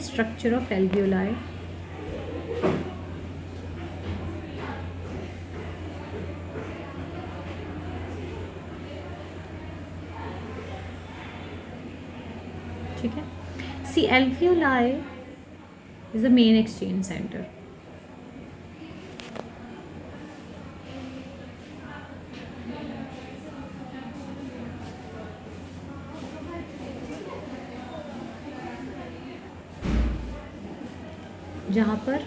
Structure of alveoli. ठीक है, see alveoli is the main exchange centre. जहाँ पर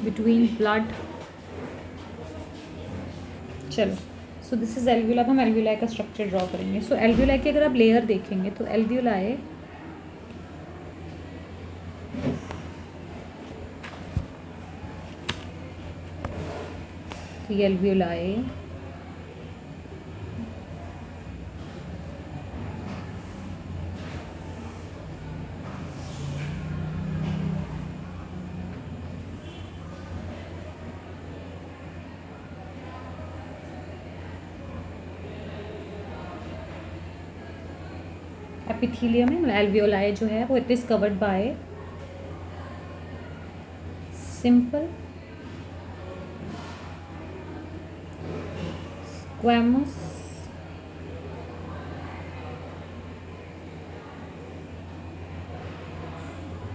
बिटवीन ब्लड, चलो सो दिस इज एल्वियोलाई। हम एल्वियोलाई का स्ट्रक्चर ड्रॉ करेंगे। सो एल्वियोलाई की अगर आप लेयर देखेंगे तो एल्वियोलाई एल्वियोलाई एपिथेलियम है, मतलब एल्वियोलाई जो है वो it is covered by simple squamous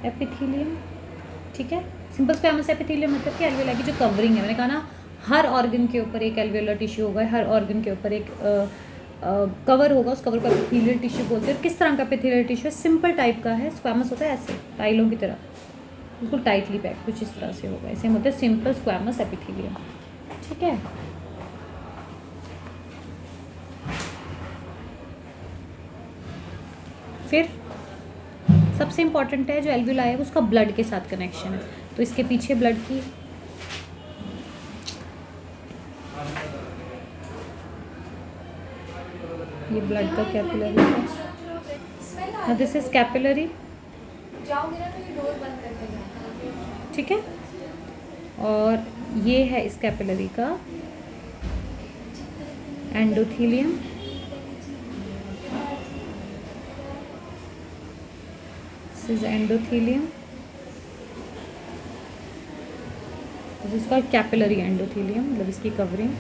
epithelium. ठीक है, सिंपल स्क्वैमस एपिथेलियम मतलब कि एल्वियोलाई की जो कवरिंग है, मैंने कहा ना हर ऑर्गन के ऊपर एक एल्वियोलर टिश्यू होगा, हर ऑर्गन के ऊपर एक कवर होगा, उस कवर को एपिथेलियल टिश्यू बोलते हैं। किस तरह का एपिथेलियल टिश्यू है? सिंपल टाइप का है। स्क्वैमस होता है ऐसे टाइलों की तरह, बिल्कुल टाइटली पैक, कुछ इस तरह से होगा। ऐसे होता है सिंपल स्क्वैमस एपिथेलियम। ठीक है, फिर सबसे इम्पॉर्टेंट है जो एल्वियोलाई है उसका ब्लड के साथ कनेक्शन है। तो इसके पीछे ब्लड की ये ब्लड का कैपिलरी है, दिस इज कैपिलरी। ठीक है, और ये है इस कैपिलरी का endothelium. This is endothelium, this is called capillary endothelium, मतलब इसकी कवरिंग।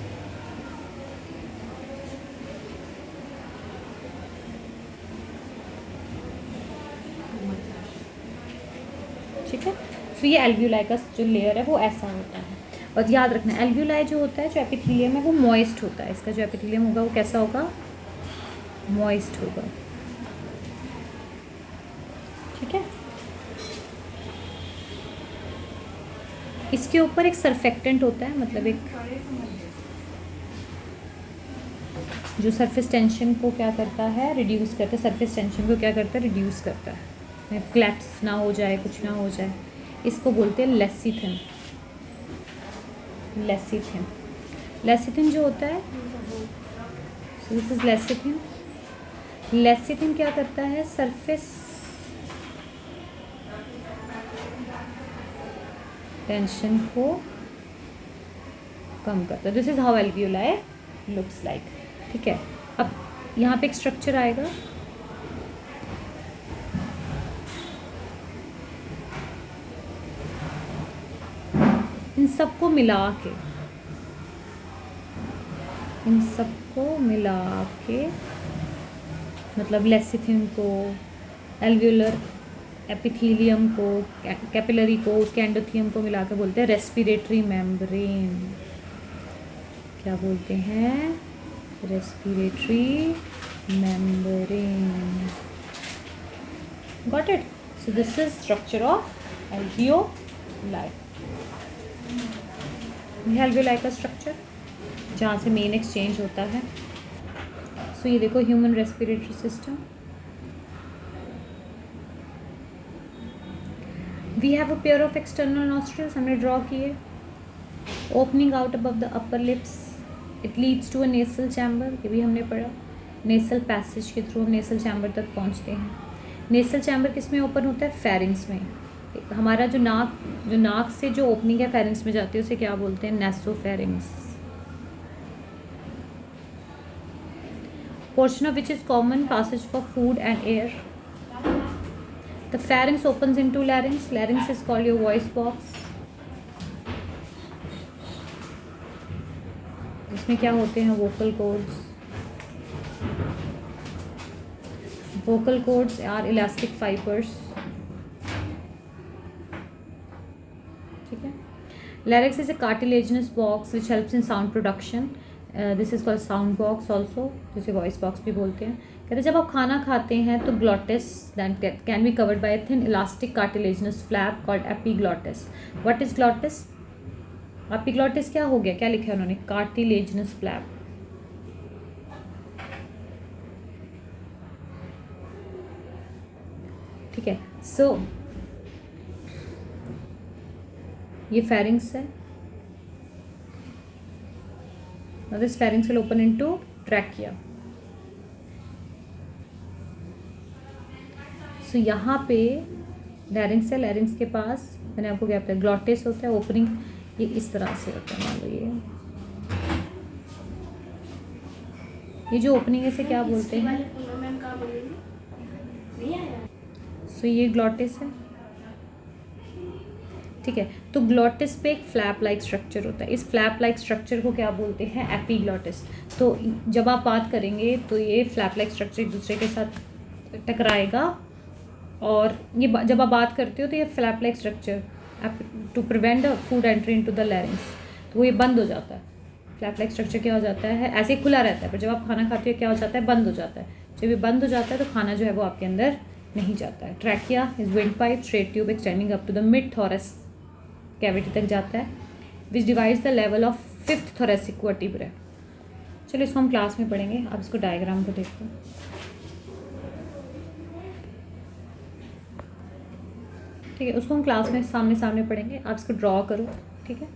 ठीक है, तो ये एल्वियोलाई का जो लेयर है वो ऐसा होता है। और याद रखना एल्वियोलाई जो होता है, जो एपिथेलियम है वो मॉइस्ट होता है। इसका जो एपिथेलियम होगा वो कैसा होगा? मॉइस्ट होगा। ठीक है, इसके ऊपर एक सरफेक्टेंट होता है, मतलब एक जो सरफेस टेंशन को क्या करता है? रिड्यूस करता है। सरफेस टेंशन को क्या करता है? रिड्यूस करता है, क्लैप्स ना हो जाए, कुछ ना हो जाए। इसको बोलते हैं लेसिथिन। लेसिथिन, लेसिथिन जो होता है, दिस इज लेसिथिन। लेसिथिन क्या करता है? सरफेस टेंशन को कम करता है। This is how alveoli looks like. ठीक है, अब यहाँ पे एक स्ट्रक्चर आएगा, इन सबको मिला के, इन सबको मिला के, मतलब लेसिथिन को, एल्वियोलर एपिथेलियम को, कैपिलरी को, उसके एंडोथेलियम को मिला के बोलते हैं रेस्पिरेटरी मेम्ब्रेन। क्या बोलते हैं? Respiratory membrane. Got it? So this is structure of alveoli. Alveoli का स्ट्रक्चर जहाँ से मेन एक्सचेंज होता है। सो ये देखो human respiratory system. We have a pair of external nostrils, हमने ड्रॉ किए, opening out above the upper lips, it leads to a nasal chamber, ये भी हमने पढ़ा। नेसल पैसेज के थ्रू नेसल चैम्बर तक पहुंचते हैं। नेसल चैम्बर किस में ओपन होता है? फेरिंग्स में। हमारा जो नाक से जो ओपनिंग है फेरिंग्स में जाती है उसे क्या बोलते हैं? नेसोफेरिंग्स। Portion of which is common passage for food and air. The pharynx opens into larynx. Larynx is called your voice box. इसमें क्या होते हैं? Vocal cords. vocal cords are elastic fibers. ठीक है। larynx is a cartilaginous box which helps in sound production. This is called sound box also, जिसे voice box भी बोलते हैं। कहते हैं जब आप खाना खाते हैं तो glottis that can be covered by a thin elastic cartilaginous flap called epiglottis. What is glottis? epiglottis क्या हो गया? क्या लिखा है उन्होंने? cartilaginous flap. ठीक है। सो ये फेरिंग्स है। Now this pharynx will open into trachea. So यहाँ पे लैरिंक्स है, लैरिंक्स के पास मैंने आपको क्या बताया? ग्लॉटिस होता है। ओपनिंग ये इस तरह से होता है। मान लो ये जो ओपनिंग है इसे क्या बोलते हैं? सो ये ग्लॉटिस है। ठीक है। तो ग्लॉटिस पे एक फ्लैप लाइक स्ट्रक्चर होता है। इस फ्लैप लाइक स्ट्रक्चर को क्या बोलते हैं? एपीग्लॉटिस। तो जब आप बात करेंगे तो ये फ्लैप लाइक स्ट्रक्चर एक दूसरे के साथ टकराएगा और ये जब आप बात करते हो तो ये flap like structure to prevent the food entry into the larynx, तो ये बंद हो जाता है। फ्लैप लाइक स्ट्रक्चर क्या हो जाता है? ऐसे खुला रहता है, पर जब आप खाना खाते हो क्या हो जाता है? बंद हो जाता है। जब ये बंद हो जाता है तो खाना जो है वो आपके अंदर नहीं जाता है। Trachea is wind pipe straight tube extending up to the mid thorax cavity तक जाता है, which divides the level of 5th thoracic vertebra. चलो इसको हम क्लास में पढ़ेंगे। आप इसको डायग्राम को देखो। ठीक है, उसको हम क्लास में सामने सामने पढ़ेंगे। आप इसको ड्रॉ करो। ठीक है।